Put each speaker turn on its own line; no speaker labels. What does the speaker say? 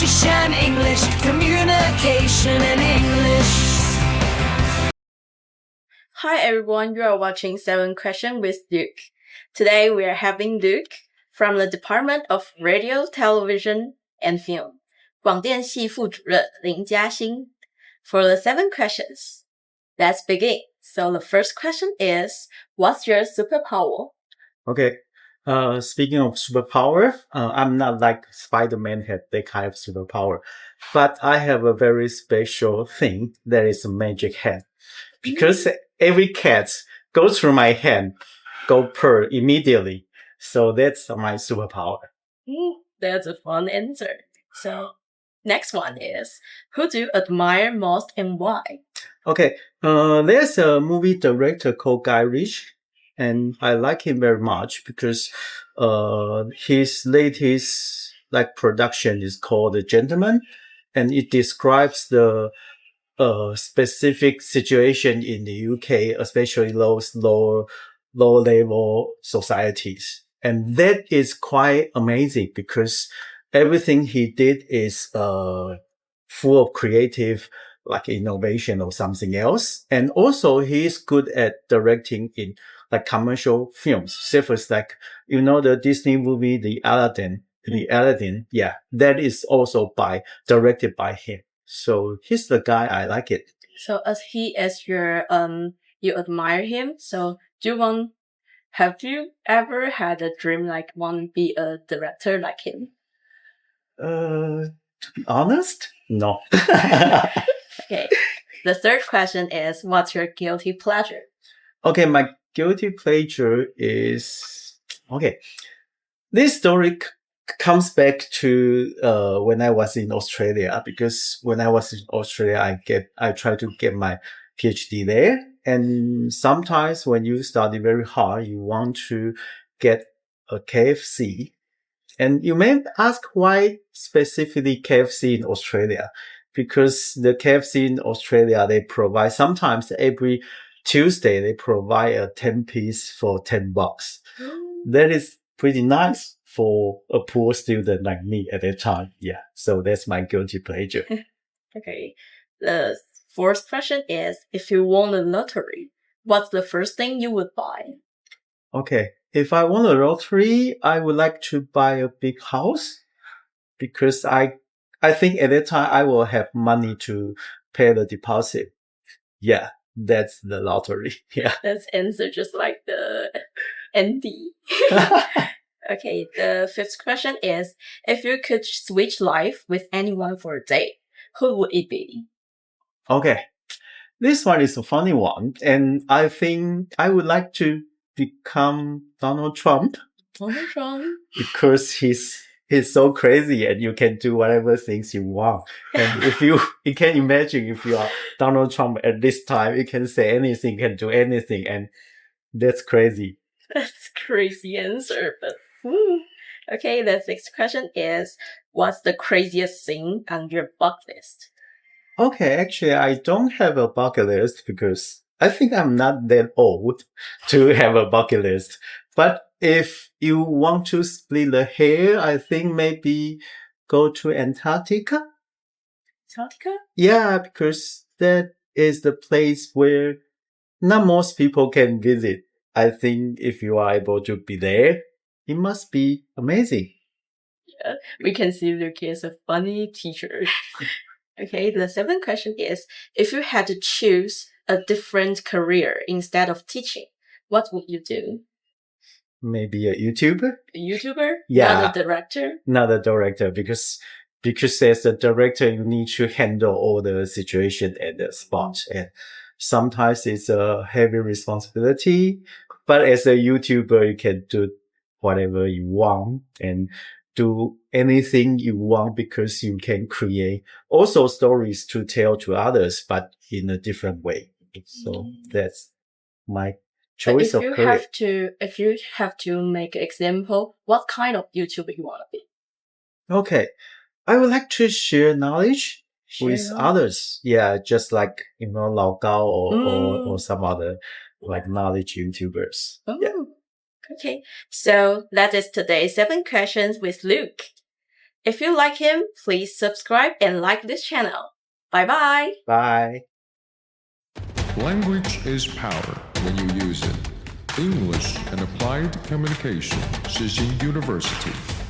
Shine English, communication in English.
Hi everyone, you are watching 7 Questions with Luke. Today we are having Luke from the Department of Radio, Television and Film, 广电系副主任林佳欣, for the 7 questions. Let's begin. So the first question is, what's your superpower?
Okay. Speaking of superpower, I'm not like Spider-Man had that kind of superpower, but I have a very special thing that is a magic hand. Because every cat goes through my hand, go purr immediately. So that's my superpower.
That's a fun answer. So next one is, who do you admire most and why?
Okay. There's a movie director called Guy Ritchie. And I like him very much because his latest production is called The Gentleman, and it describes the specific situation in the UK, especially those low level societies. And that is quite amazing because everything he did is full of creative innovation or something else. And also he is good at directing in commercial films. Such as the Disney movie, The Aladdin, yeah, that is also directed by him. So he's the guy I like it.
So as he is your, you admire him. So have you ever had a dream want to be a director like him?
To be honest, no.
Okay. The third question is, what's your guilty pleasure?
Okay, my guilty pleasure is, this story comes back to when I was in Australia, because when I was in Australia, I tried to get my PhD there. And sometimes when you study very hard, you want to get a KFC. And you may ask why specifically KFC in Australia? Because the KFC in Australia, they provide sometimes every Tuesday, they provide a 10-piece for $10. That is pretty nice for a poor student like me at that time. Yeah. So that's my guilty pleasure.
Okay. The fourth question is, if you won the lottery, what's the first thing you would buy?
Okay. If I won the lottery, I would like to buy a big house because I think at that time I will have money to pay the deposit. Yeah. That's the lottery. Yeah.
That's answer just like the Andy. Okay. The fifth question is, if you could switch life with anyone for a day, who would it be?
Okay. This one is a funny one. And I think I would like to become Donald Trump.
Donald Trump?
Because he's so crazy and you can do whatever things you want. And if you can imagine if you are Donald Trump at this time, you can say anything, can do anything. And that's crazy.
That's crazy answer, but okay, the sixth question is, what's the craziest thing on your bucket list?
Okay, actually, I don't have a bucket list because I think I'm not that old to have a bucket list. But if you want to split the hair, I think maybe go to Antarctica.
Antarctica?
Yeah, because that is the place where not most people can visit. I think if you are able to be there, it must be amazing.
Yeah, we can see Luke is a funny teacher. Okay, the seventh question is, if you had to choose a different career instead of teaching, what would you do?
Maybe a YouTuber?
A YouTuber?
Yeah.
Not a director?
Not a director, because as a director, you need to handle all the situation at the spot. And sometimes it's a heavy responsibility. But as a YouTuber, you can do whatever you want and do anything you want because you can create also stories to tell to others, but in a different way. So that's my choice of career.
If you have to make an example, what kind of YouTuber you want to be?
Okay. I would like to share knowledge with others. Yeah, just like, Lao Gao or some other knowledge YouTubers.
Oh,
yeah.
Okay. So that is today's 7 questions with Luke. If you like him, please subscribe and like this channel. Bye bye.
Bye.
Language is power when you use it. English and Applied Communication,世新 University.